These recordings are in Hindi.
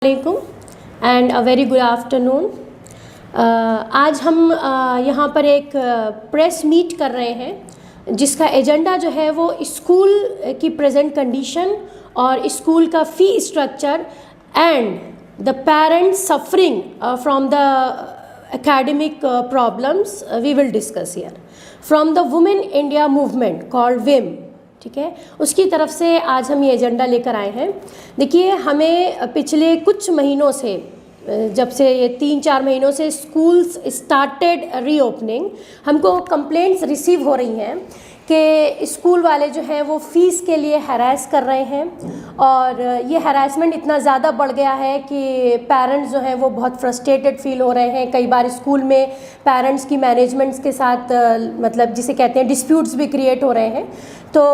वालेकुम and a very good afternoon. आज हम यहाँ पर एक प्रेस मीट कर रहे हैं जिसका एजेंडा जो है वो स्कूल की प्रेजेंट कंडीशन और स्कूल का fee structure and the parents suffering from the academic problems we will discuss here from the Women India movement called WIM। ठीक है, उसकी तरफ से आज हम ये एजेंडा लेकर आए हैं। देखिए, हमें पिछले कुछ महीनों से, जब से ये 3-4 महीनों से स्कूल्स स्टार्टेड रीओपनिंग, हमको कंप्लेंट्स रिसीव हो रही हैं कि स्कूल वाले जो हैं वो फ़ीस के लिए हरास कर रहे हैं और ये हरासमेंट इतना ज़्यादा बढ़ गया है कि पेरेंट्स जो हैं वो बहुत फ्रस्ट्रेटेड फील हो रहे हैं। कई बार स्कूल में पेरेंट्स की मैनेजमेंट्स के साथ मतलब जिसे कहते हैं डिस्प्यूट्स भी क्रिएट हो रहे हैं। तो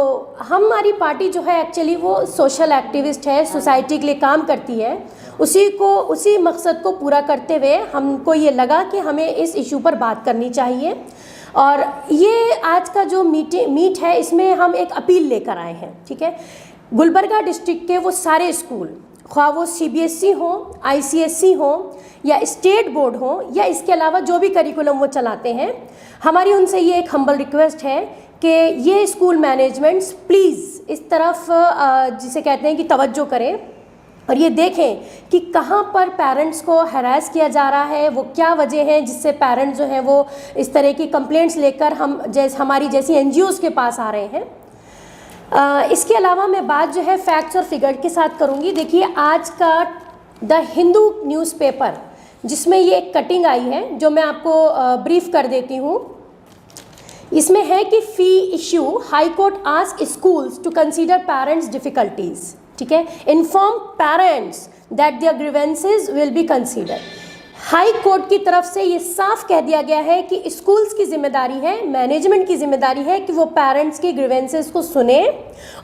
हमारी पार्टी जो है एक्चुअली वो सोशल एक्टिविस्ट है, सोसाइटी के लिए काम करती है। उसी मकसद को पूरा करते हुए हमको ये लगा कि हमें इस इशू पर बात करनी चाहिए और ये आज का जो मीट है इसमें हम एक अपील लेकर आए हैं। ठीक है, गुलबर्गा डिस्ट्रिक्ट के वो सारे स्कूल, ख्वाह वो CBSE हो, ICSE हो या स्टेट बोर्ड हो या इसके अलावा जो भी करिकुलम वो चलाते हैं, हमारी उनसे ये एक हम्बल रिक्वेस्ट है कि ये स्कूल मैनेजमेंट्स प्लीज़ इस तरफ जिसे कहते हैं कि तवज्जो करें और ये देखें कि कहाँ पर पेरेंट्स को हरास किया जा रहा है, वो क्या वजह है जिससे पेरेंट्स जो हैं वो इस तरह की कंप्लेंट्स लेकर हमारी जैसी NGOs के पास आ रहे हैं। इसके अलावा मैं बात जो है फैक्ट्स और फिगर के साथ करूँगी। देखिए, आज का द हिंदू न्यूज़पेपर जिसमें ये एक कटिंग आई है जो मैं आपको ब्रीफ कर देती हूँ। इसमें है कि fee issue high court ask schools to consider parents difficulties. ठीक है, inform parents that their grievances will be consider. High court की तरफ से ये साफ कह दिया गया है कि स्कूल्स की जिम्मेदारी है, मैनेजमेंट की जिम्मेदारी है कि वो पेरेंट्स की ग्रीवेंसेस को सुने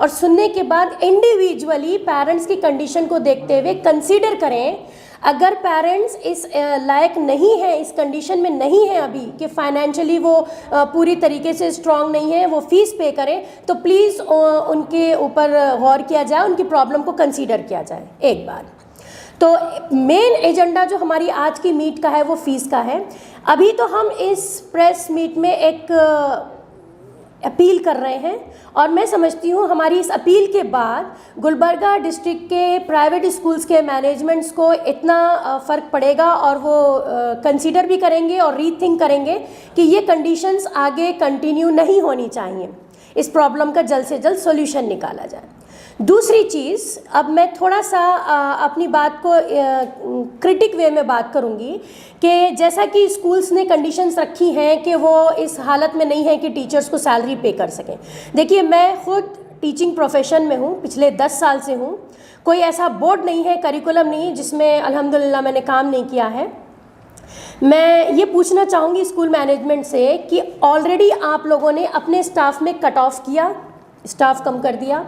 और सुनने के बाद इंडिविजुअली पेरेंट्स की कंडीशन को देखते हुए कंसीडर करें। अगर पेरेंट्स इस लायक नहीं है, इस कंडीशन में नहीं है अभी कि फाइनेंशियली वो पूरी तरीके से स्ट्रांग नहीं है, वो फ़ीस पे करें, तो प्लीज़ उनके ऊपर गौर किया जाए, उनकी प्रॉब्लम को कंसीडर किया जाए एक बार। तो मेन एजेंडा जो हमारी आज की मीट का है वो फ़ीस का है। अभी तो हम इस प्रेस मीट में एक अपील कर रहे हैं और मैं समझती हूँ हमारी इस अपील के बाद गुलबर्गा डिस्ट्रिक्ट के प्राइवेट स्कूल्स के मैनेजमेंट्स को इतना फ़र्क पड़ेगा और वो कंसीडर भी करेंगे और रीथिंक करेंगे कि ये कंडीशंस आगे कंटिन्यू नहीं होनी चाहिए, इस प्रॉब्लम का जल्द से जल्द सॉल्यूशन निकाला जाए। दूसरी चीज़, अब मैं थोड़ा सा अपनी बात को क्रिटिक वे में बात करूंगी कि जैसा कि स्कूल्स ने कंडीशंस रखी हैं कि वो इस हालत में नहीं है कि टीचर्स को सैलरी पे कर सकें। देखिए, मैं खुद टीचिंग प्रोफेशन में हूँ, पिछले 10 साल से हूँ। कोई ऐसा बोर्ड नहीं है, करिकुलम नहीं जिसमें अल्हम्दुलिल्लाह मैंने काम नहीं किया है। मैं ये पूछना चाहूँगी स्कूल मैनेजमेंट से कि ऑलरेडी आप लोगों ने अपने स्टाफ में कट ऑफ किया, स्टाफ कम कर दिया।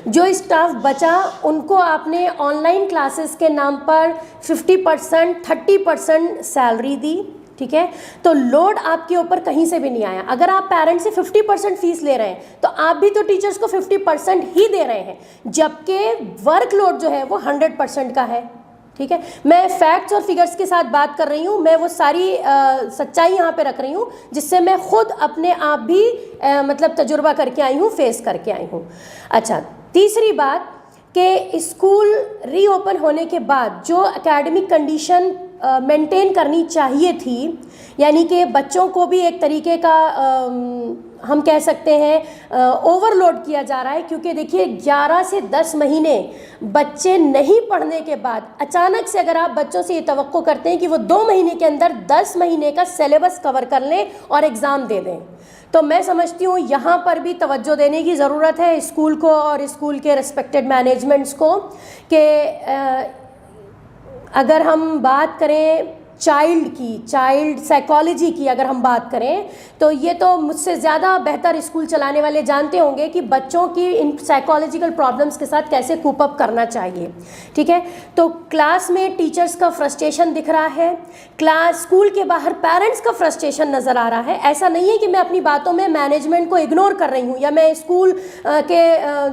जो स्टाफ बचा उनको आपने ऑनलाइन क्लासेस के नाम पर 50%, 30% सैलरी दी। ठीक है, तो लोड आपके ऊपर कहीं से भी नहीं आया। अगर आप पेरेंट्स से 50% फीस ले रहे हैं तो आप भी तो टीचर्स को 50% ही दे रहे हैं, जबकि वर्कलोड जो है वो 100% का है। ठीक है, मैं फैक्ट्स और फिगर्स के साथ बात कर रही हूँ, मैं वो सारी सच्चाई यहाँ पे रख रही हूँ जिससे मैं खुद अपने आप भी मतलब तजुर्बा करके आई हूँ, फेस करके आई हूँ। अच्छा, तीसरी बात कि स्कूल रीओपन होने के बाद जो एकेडमिक कंडीशन मेंटेन करनी चाहिए थी, यानी कि बच्चों को भी एक तरीके का हम कह सकते हैं ओवरलोड किया जा रहा है, क्योंकि देखिए 11 से 10 महीने बच्चे नहीं पढ़ने के बाद अचानक से अगर आप बच्चों से ये तवक्को करते हैं कि वो 2 महीने के अंदर 10 महीने का सिलेबस कवर कर लें और एग्ज़ाम दे दें, तो मैं समझती हूँ यहाँ पर भी तवज्जो देने की ज़रूरत है स्कूल को और स्कूल के रिस्पेक्टेड मैनेजमेंट्स को कि अगर हम बात करें चाइल्ड साइकोलॉजी की अगर हम बात करें तो ये तो मुझसे ज़्यादा बेहतर स्कूल चलाने वाले जानते होंगे कि बच्चों की इन साइकोलॉजिकल प्रॉब्लम्स के साथ कैसे कूप अप करना चाहिए। ठीक है, तो क्लास में टीचर्स का फ्रस्ट्रेशन दिख रहा है, स्कूल के बाहर पेरेंट्स का फ्रस्ट्रेशन नज़र आ रहा है। ऐसा नहीं है कि मैं अपनी बातों में मैनेजमेंट को इग्नोर कर रही हूँ या मैं स्कूल के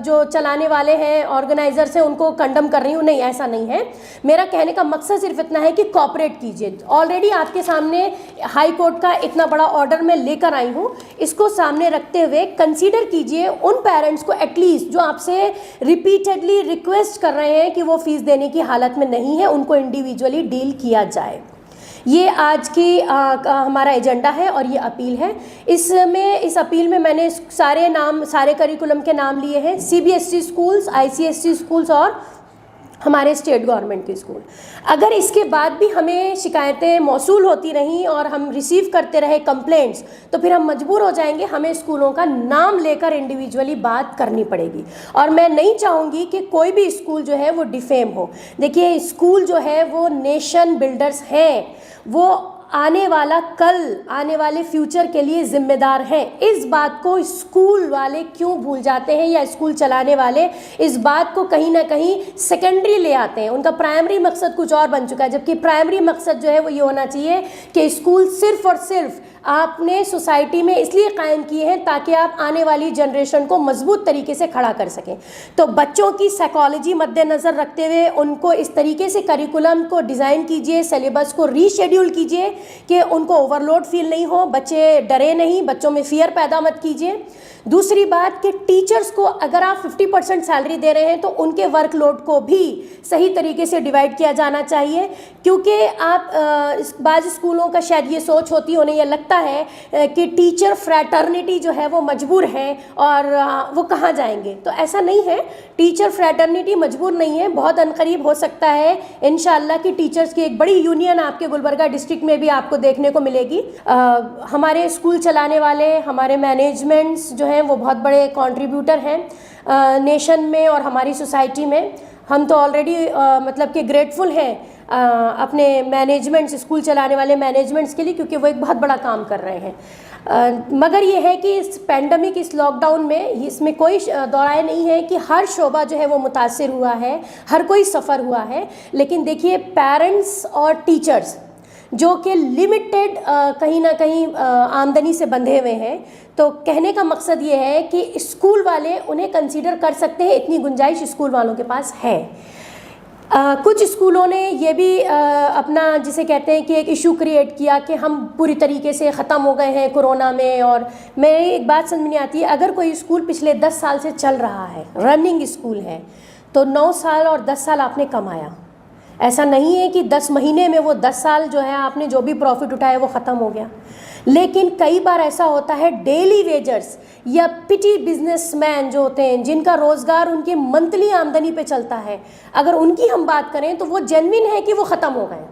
जो चलाने वाले हैं, ऑर्गेनाइजर्स हैं, उनको कंडम कर रही हूँ, नहीं, ऐसा नहीं है। मेरा कहने का मकसद सिर्फ इतना है कि कॉपरेट कीजिए। ऑलरेडी आपके सामने हाई कोर्ट का इतना बड़ा ऑर्डर मैं लेकर आई हूँ, इसको सामने रखते हुए कंसीडर कीजिए उन पेरेंट्स को एटलीस्ट जो आपसे रिपीटेडली रिक्वेस्ट कर रहे हैं कि वो फीस देने की हालत में नहीं है, उनको इंडिविजुअली डील किया जाए। ये आज की हमारा एजेंडा है और ये अपील है। इस अपील में मैंने सारे करिकुलम के नाम लिए हैं, CBSE स्कूल्स, ICSE स्कूल्स और हमारे स्टेट गवर्नमेंट के स्कूल। अगर इसके बाद भी हमें शिकायतें मौसूल होती रहीं और हम रिसीव करते रहे कंप्लेंट्स, तो फिर हम मजबूर हो जाएंगे, हमें स्कूलों का नाम लेकर इंडिविजुअली बात करनी पड़ेगी। और मैं नहीं चाहूँगी कि कोई भी स्कूल जो है वो डिफेम हो। देखिए, स्कूल जो है वो नेशन बिल्डर्स हैं, वो आने वाले फ्यूचर के लिए जिम्मेदार हैं। इस बात को स्कूल वाले क्यों भूल जाते हैं या स्कूल चलाने वाले इस बात को कहीं ना कहीं सेकेंडरी ले आते हैं। उनका प्राइमरी मकसद कुछ और बन चुका है, जबकि प्राइमरी मकसद जो है वो ये होना चाहिए कि स्कूल सिर्फ और सिर्फ आपने सोसाइटी में इसलिए कायम किए हैं ताकि आप आने वाली जनरेशन को मजबूत तरीके से खड़ा कर सकें। तो बच्चों की साइकोलॉजी मद्देनज़र रखते हुए उनको इस तरीके से करिकुलम को डिज़ाइन कीजिए, सिलेबस को रीशेड्यूल कीजिए कि उनको ओवरलोड फील नहीं हो, बच्चे डरे नहीं, बच्चों में फियर पैदा मत कीजिए। दूसरी बात कि टीचर्स को अगर आप 50% सैलरी दे रहे हैं तो उनके वर्कलोड को भी सही तरीके से डिवाइड किया जाना चाहिए, क्योंकि आप बाज़ स्कूलों का शायद ये सोच होती, उन्हें यह लगता है कि टीचर फ्रैटर्निटी जो है वो मजबूर है और वो कहाँ जाएंगे। तो ऐसा नहीं है, टीचर फ्रैटर्निटी मजबूर नहीं है। बहुत अनकरीब हो सकता है इंशाअल्लाह कि टीचर्स की एक बड़ी यूनियन आपके गुलबर्गा डिस्ट्रिक्ट में भी आपको देखने को मिलेगी। हमारे स्कूल चलाने वाले, हमारे मैनेजमेंट्स जो हैं वो बहुत बड़े कंट्रीब्यूटर हैं नेशन में और हमारी सोसाइटी में। हम तो ऑलरेडी मतलब कि ग्रेटफुल हैं अपने मैनेजमेंट्स, स्कूल चलाने वाले मैनेजमेंट्स के लिए, क्योंकि वो एक बहुत बड़ा काम कर रहे हैं। मगर ये है कि इस पैंडमिक, इस लॉकडाउन में इसमें कोई दौराय नहीं है कि हर शोबा जो है वो मुतासिर हुआ है, हर कोई सफ़र हुआ है। लेकिन देखिए, पेरेंट्स और टीचर्स जो कि लिमिटेड कहीं ना कहीं आमदनी से बंधे हुए हैं, तो कहने का मकसद ये है कि स्कूल वाले उन्हें कंसीडर कर सकते हैं, इतनी गुंजाइश स्कूल वालों के पास है। कुछ स्कूलों ने ये भी अपना जिसे कहते हैं कि एक इशू क्रिएट किया कि हम पूरी तरीके से ख़त्म हो गए हैं कोरोना में। और मेरी एक बात समझ में नहीं आती है, अगर कोई स्कूल पिछले 10 साल से चल रहा है, रनिंग स्कूल है, तो 9 साल और 10 साल आपने कमाया। ऐसा नहीं है कि 10 महीने में वो 10 साल जो है आपने जो भी प्रॉफिट उठाया वो ख़त्म हो गया। लेकिन कई बार ऐसा होता है, डेली वेजर्स या पिटी बिजनेसमैन जो होते हैं, जिनका रोज़गार उनकी मंथली आमदनी पे चलता है, अगर उनकी हम बात करें तो वो जेन्युइन है कि वो ख़त्म हो गए।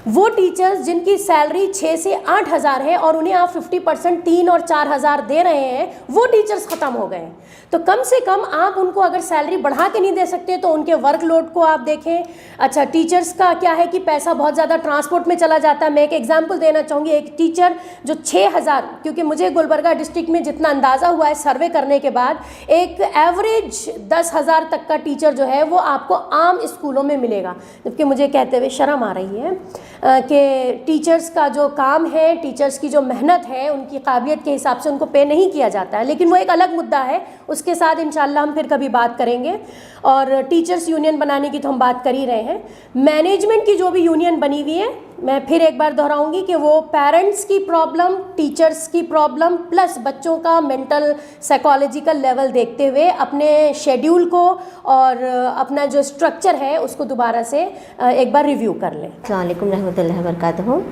वो टीचर्स जिनकी सैलरी 6 से 8 हज़ार है और उन्हें आप 50% 3 और 4 हज़ार दे रहे हैं, वो टीचर्स ख़त्म हो गए। तो कम से कम आप उनको अगर सैलरी बढ़ा के नहीं दे सकते तो उनके वर्कलोड को आप देखें। अच्छा, टीचर्स का क्या है कि पैसा बहुत ज़्यादा ट्रांसपोर्ट में चला जाता है। मैं एक एग्जांपल देना चाहूँगी, एक टीचर जो 6,000, क्योंकि मुझे गुलबर्गा डिस्ट्रिक्ट में जितना अंदाज़ा हुआ है सर्वे करने के बाद, एक एवरेज 10,000 तक का टीचर जो है वो आपको आम स्कूलों में मिलेगा। जबकि मुझे कहते हुए शर्म आ रही है कि टीचर्स का जो काम है, टीचर्स की जो मेहनत है, उनकी काबिलियत के हिसाब से उनको पे नहीं किया जाता है। लेकिन वो एक अलग मुद्दा है, उसके साथ इंशाल्लाह हम फिर कभी बात करेंगे। और टीचर्स यूनियन बनाने की तो हम बात कर ही रहे हैं। मैनेजमेंट की जो भी यूनियन बनी हुई है, मैं फिर एक बार दोहराऊंगी कि वो पेरेंट्स की प्रॉब्लम, टीचर्स की प्रॉब्लम प्लस बच्चों का मेंटल साइकोलॉजिकल लेवल देखते हुए अपने शेड्यूल को और अपना जो स्ट्रक्चर है उसको दोबारा से एक बार रिव्यू कर लें। अस्सलाम वालेकुम रहमतुल्लाहि व बरकातहू।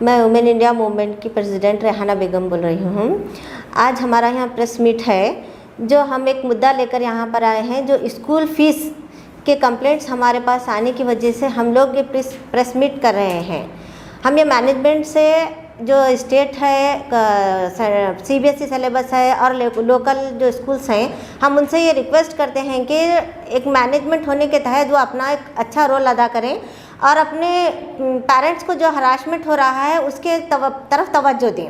मैं वुमेन इंडिया मूवमेंट की प्रेसिडेंट रेहाना बेगम बोल रही हूँ। आज हमारा यहाँ प्रेस मीट है, जो हम एक मुद्दा लेकर यहाँ पर आए हैं। जो स्कूल फीस के कंप्लेंट्स हमारे पास आने की वजह से हम लोग ये प्रेस मीट कर रहे हैं। हम ये मैनेजमेंट से, जो स्टेट है, CBSE सिलेबस है और लोकल जो स्कूल्स हैं, हम उनसे ये रिक्वेस्ट करते हैं कि एक मैनेजमेंट होने के तहत वो अपना एक अच्छा रोल अदा करें और अपने पेरेंट्स को जो हरासमेंट हो रहा है उसके तरफ तवज्जो दें।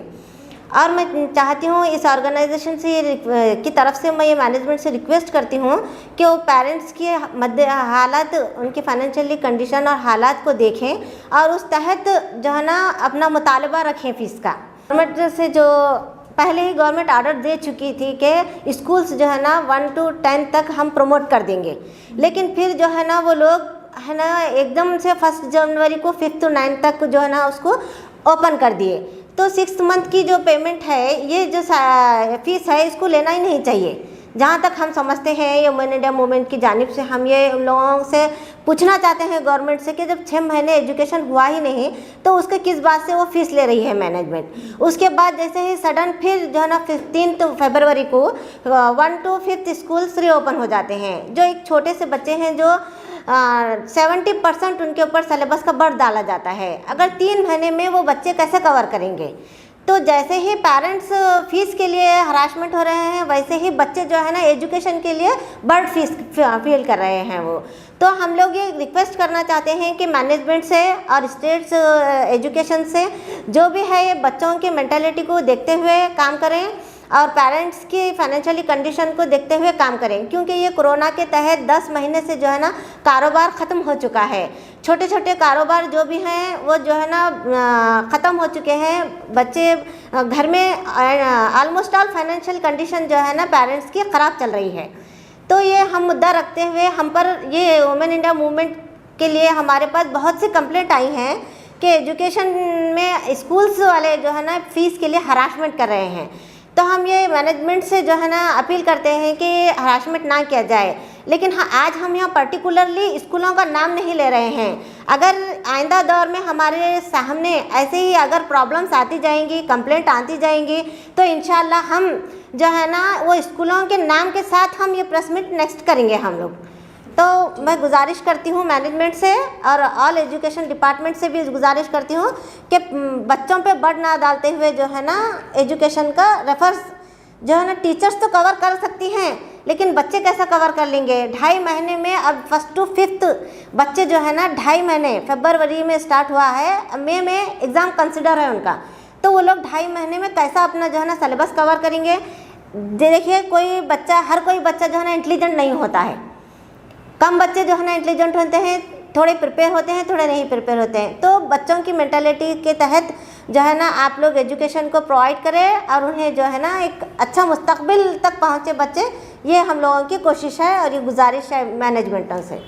और मैं चाहती हूँ इस ऑर्गेनाइजेशन से की तरफ से मैं ये मैनेजमेंट से रिक्वेस्ट करती हूँ कि वो पेरेंट्स के मध्य हालात, उनकी फाइनेंशियली कंडीशन और हालात को देखें और उस तहत जो है ना अपना मुतालबा रखें फ़ीस का। गवर्नमेंट से जो पहले ही गवर्नमेंट ऑर्डर दे चुकी थी कि स्कूल्स जो है ना 1 to 10 तक हम प्रमोट कर देंगे, लेकिन फिर जो है ना वो लोग है ना एकदम से 1 जनवरी को 5 to 9 तक जो है ना उसको ओपन कर दिए। तो 6th मंथ की जो पेमेंट है, ये जो फीस है, इसको लेना ही नहीं चाहिए। जहाँ तक हम समझते हैं ये वुमेन इंडिया मूवमेंट की जानिब से हम ये उन लोगों से पूछना चाहते हैं गवर्नमेंट से कि जब 6 महीने एजुकेशन हुआ ही नहीं तो उसके किस बात से वो फीस ले रही है मैनेजमेंट। उसके बाद जैसे ही सडन फिर जो है ना 15 फरवरी को 1 to 5 स्कूल्स रीओपन हो जाते हैं। जो एक छोटे से बच्चे हैं जो 70% उनके ऊपर सिलेबस का बर्डन डाला जाता है। अगर 3 महीने में वो बच्चे कैसे कवर करेंगे? तो जैसे ही पेरेंट्स फीस के लिए हरासमेंट हो रहे हैं, वैसे ही बच्चे जो है ना एजुकेशन के लिए बर्ड फीस फील कर रहे हैं वो। तो हम लोग ये रिक्वेस्ट करना चाहते हैं कि मैनेजमेंट से और स्टेट्स एजुकेशन से जो भी है ये बच्चों की मेंटालिटी को देखते हुए काम करें और पेरेंट्स की फाइनेंशियली कंडीशन को देखते हुए काम करें, क्योंकि ये कोरोना के तहत 10 महीने से जो है ना कारोबार ख़त्म हो चुका है। छोटे छोटे कारोबार जो भी हैं वो जो है ना ख़त्म हो चुके हैं। बच्चे घर में ऑलमोस्ट ऑल फाइनेंशियल कंडीशन जो है ना पेरेंट्स की ख़राब चल रही है। तो ये हम मुद्दा रखते हुए हम पर ये वुमेन इंडिया मूवमेंट के लिए हमारे पास बहुत सी कंप्लेंट आई हैं कि एजुकेशन में स्कूल्स वाले जो है ना फ़ीस के लिए हरासमेंट कर रहे हैं। तो हम ये मैनेजमेंट से जो है ना अपील करते हैं कि हरासमेंट ना किया जाए। लेकिन हाँ, आज हम यहाँ पर्टिकुलरली स्कूलों का नाम नहीं ले रहे हैं। अगर आइंदा दौर में हमारे सामने ऐसे ही अगर प्रॉब्लम्स आती जाएंगी, कंप्लेंट आती जाएंगी, तो इंशाल्लाह हम जो है ना वो स्कूलों के नाम के साथ हम ये प्रेस मीट नेक्स्ट करेंगे हम लोग। तो मैं गुजारिश करती हूँ मैनेजमेंट से और ऑल एजुकेशन डिपार्टमेंट से भी गुजारिश करती हूँ कि बच्चों पे बर्डन ना डालते हुए जो है ना एजुकेशन का रेफर्स जो है ना टीचर्स तो कवर कर सकती हैं, लेकिन बच्चे कैसा कवर कर लेंगे? 2.5 महीने में अब 1st to 5th बच्चे जो है ना 2.5 महीने, फरवरी में स्टार्ट हुआ है, मई में एग्ज़ाम कंसिडर है उनका, तो वो लोग 2.5 महीने में कैसा अपना जो है ना सिलेबस कवर करेंगे? देखिए कोई बच्चा, हर कोई बच्चा जो है ना इंटेलिजेंट नहीं होता है। कम बच्चे जो है ना इंटेलिजेंट होते हैं, थोड़े प्रिपेयर होते हैं, थोड़े नहीं प्रिपेयर होते हैं। तो बच्चों की मेंटालिटी के तहत जो है ना आप लोग एजुकेशन को प्रोवाइड करें और उन्हें जो है ना एक अच्छा मुस्तकबिल तक पहुँचे बच्चे, ये हम लोगों की कोशिश है और ये गुजारिश है मैनेजमेंटों से।